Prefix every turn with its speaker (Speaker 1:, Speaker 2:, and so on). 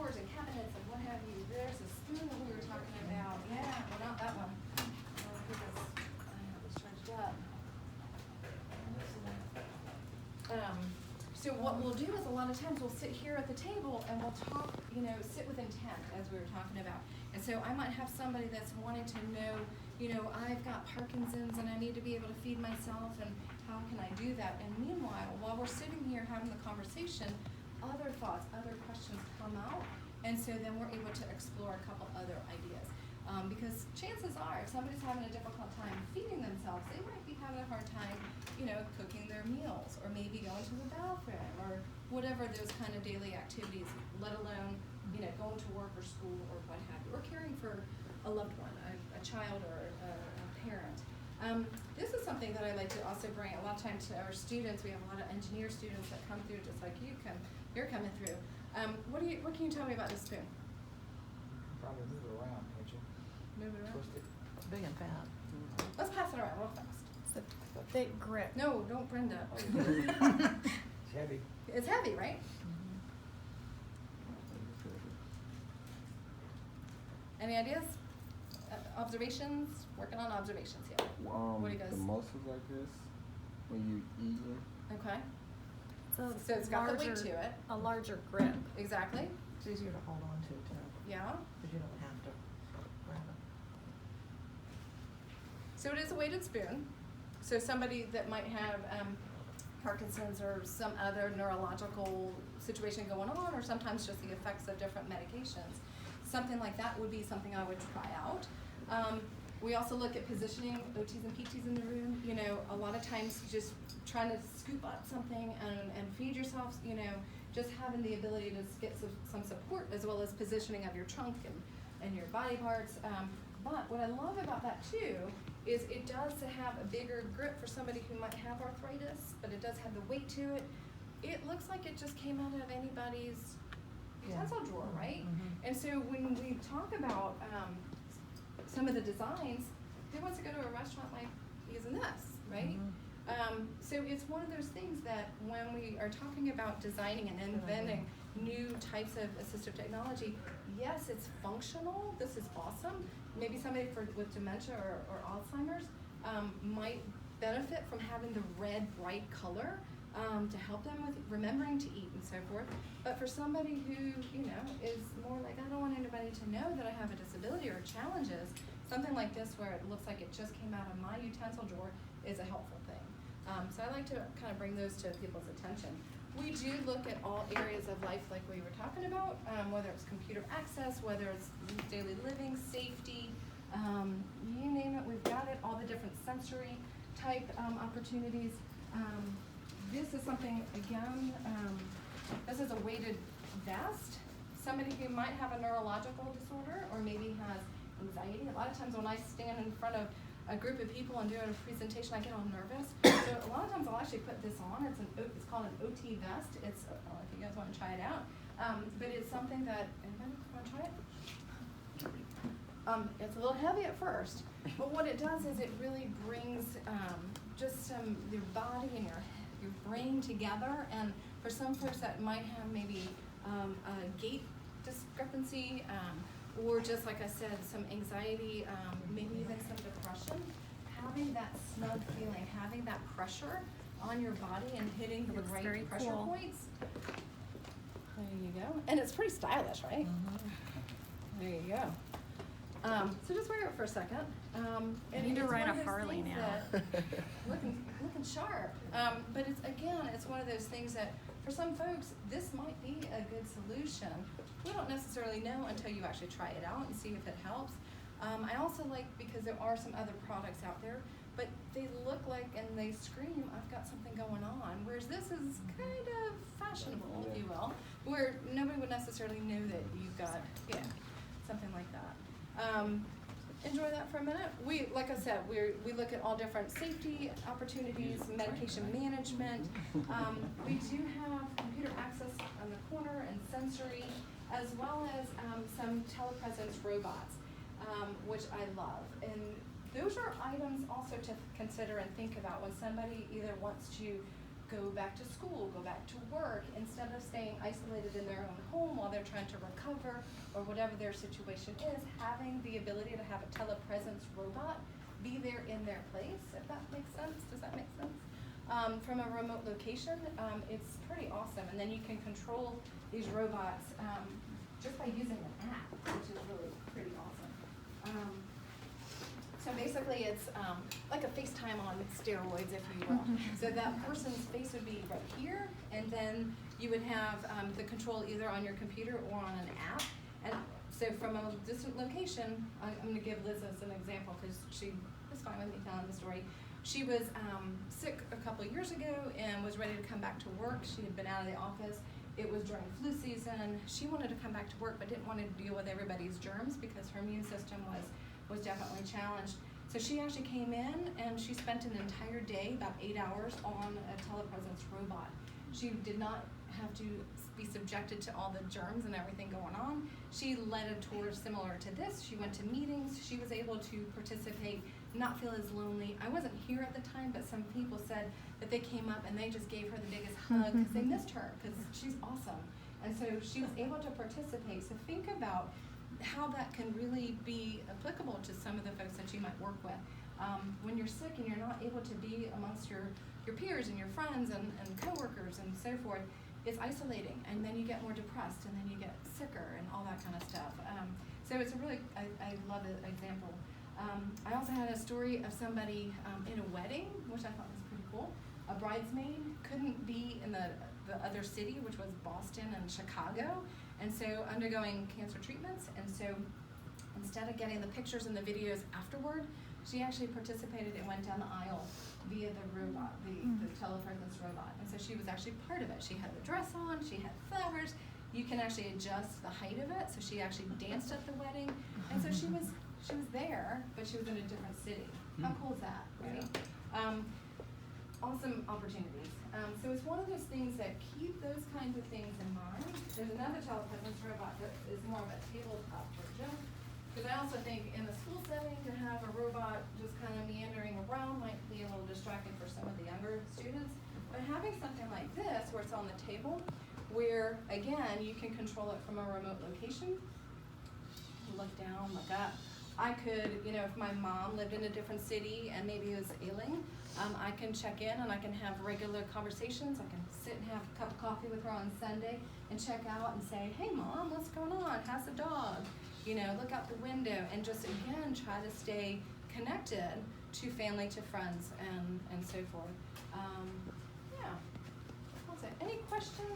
Speaker 1: drawers and cabinets and what have you. There's a spoon that we were talking about. Yeah, well, not that one. Because it was charged up. So what we'll do is a lot of times we'll sit here at the table and we'll talk, sit with intent, as we were talking about. And so I might have somebody that's wanting to know, I've got Parkinson's and I need to be able to feed myself, and how can I do that? And meanwhile, while we're sitting here having the conversation, other thoughts, other questions come out, and so then we're able to explore a couple other ideas. Because chances are, if somebody's having a difficult time feeding themselves, they might be having a hard time, cooking their meals, or maybe going to the bathroom, or whatever those kind of daily activities, let alone, going to work or school or what have you, or caring for a loved one, a child or a parent. This is something that I like to also bring a lot of times to our students. We have a lot of engineer students that come through just like you're coming through. What can you tell me about this spoon?
Speaker 2: Probably move it around, can't you?
Speaker 1: Move it around.
Speaker 2: Twist it.
Speaker 3: It's big and fat.
Speaker 1: Let's pass it around real fast.
Speaker 3: It's a thick grip.
Speaker 1: No, don't Brenda.
Speaker 2: It's heavy.
Speaker 1: It's heavy, right? Any ideas? Observations? Working on observations here. What do you guys?
Speaker 4: The muscles like this when you eating.
Speaker 1: Okay.
Speaker 3: So
Speaker 1: it's got the weight to it.
Speaker 3: A larger grip.
Speaker 1: Exactly.
Speaker 3: It's easier to hold on to too.
Speaker 1: Yeah.
Speaker 3: Because you don't have to grab it.
Speaker 1: So it is a weighted spoon. So somebody that might have Parkinson's or some other neurological situation going on, or sometimes just the effects of different medications, something like that would be something I would try out. We also look at positioning, OTs and PTs in the room. A lot of times just trying to scoop up something and feed yourself, just having the ability to get some support, as well as positioning of your trunk and your body parts. But what I love about that too is it does have a bigger grip for somebody who might have arthritis, but it does have the weight to it. It looks like it just came out of anybody's utensil drawer, right?
Speaker 3: Mm-hmm.
Speaker 1: And so when we talk about some of the designs, who wants to go to a restaurant like using this, right?
Speaker 3: Mm-hmm.
Speaker 1: So it's one of those things that when we are talking about designing and inventing new types of assistive technology, yes, it's functional. This is awesome. Maybe somebody with dementia or Alzheimer's might benefit from having the red, bright color to help them with remembering to eat and so forth. But for somebody who, is more like, I don't want anybody to know that I have a disability or challenges, something like this where it looks like it just came out of my utensil drawer is a helpful thing. So I like to kind of bring those to people's attention. We do look at all areas of life like we were talking about, whether it's computer access, whether it's daily living, safety, you name it, we've got it, all the different sensory type opportunities. This is something, again, this is a weighted vest. Somebody who might have a neurological disorder or maybe has anxiety. A lot of times when I stand in front of a group of people and doing a presentation, I get all nervous. So a lot of times I'll actually put this on. It's called an OT vest. It's, if you guys want to try it out. But it's something that, anybody want to try it? It's a little heavy at first, but what it does is it really brings just your body and your brain together. And for some folks that might have maybe a gait discrepancy, or just like I said, some anxiety, maybe even some depression, having that snug feeling, having that pressure on your body and hitting the right pressure points. There you go. And it's pretty stylish, right?
Speaker 3: Mm-hmm.
Speaker 1: There you go. So just wear it for a second.
Speaker 3: I need to ride a Harley now.
Speaker 1: Looking sharp. But it's one of those things that for some folks, this might be a good solution. We don't necessarily know until you actually try it out and see if it helps. I also like, because there are some other products out there, but they look like and they scream, I've got something going on. Whereas this is kind of fashionable, if you will, where nobody would necessarily know that you've got, something like that. Enjoy that for a minute. Like I said, we look at all different safety opportunities, medication management. We do have computer access on the corner and sensory, as well as some telepresence robots, which I love. And those are items also to consider and think about when somebody either wants to go back to school, go back to work, instead of staying isolated in their own home while they're trying to recover or whatever their situation is, having the ability to have a telepresence robot be there in their place, if that makes sense. Does that make sense? From a remote location, it's pretty awesome. And then you can control these robots just by using an app, which is really pretty awesome. So basically it's like a FaceTime on steroids, if you will. So that person's face would be right here, and then you would have the control either on your computer or on an app. And so from a distant location, I'm gonna give Liz as an example because she was fine with me telling the story. She was sick a couple of years ago and was ready to come back to work. She had been out of the office. It was during flu season. She wanted to come back to work but didn't want to deal with everybody's germs because her immune system was definitely challenged. So she actually came in and she spent an entire day, about 8 hours, on a telepresence robot. She did not have to be subjected to all the germs and everything going on. She led a tour similar to this. She went to meetings. She was able to participate, not feel as lonely. I wasn't here at the time, but some people said that they came up and they just gave her the biggest hug because they missed her because she's awesome. And so she was able to participate. So think about how that can really be applicable to some of the folks that you might work with. When you're sick and you're not able to be amongst your peers and your friends and coworkers and so forth, it's isolating, and then you get more depressed, and then you get sicker and all that kind of stuff. So it's a really, I love the example. I also had a story of somebody in a wedding, which I thought was pretty cool. A bridesmaid couldn't be in the other city, which was Boston and Chicago, and so undergoing cancer treatments. And so instead of getting the pictures and the videos afterward, she actually participated and went down the aisle via the robot, the telepresence robot. And so she was actually part of it. She had the dress on, she had flowers. You can actually adjust the height of it. So she actually danced at the wedding. And so she was there, but she was in a different city. How cool is that, right? Awesome opportunities. So it's one of those things that keep those kinds of things in mind. There's another telepresence robot that is more of a tabletop version. Because I also think in the school setting, to have a robot just kind of meandering around might be a little distracting for some of the younger students. But having something like this, where it's on the table, where again, you can control it from a remote location, look down, look up. I could, if my mom lived in a different city and maybe was ailing, I can check in and I can have regular conversations. I can sit and have a cup of coffee with her on Sunday and check out and say, hey Mom, what's going on? How's the dog? Look out the window and just again try to stay connected to family, to friends, and so forth. Yeah, that's it. Any questions?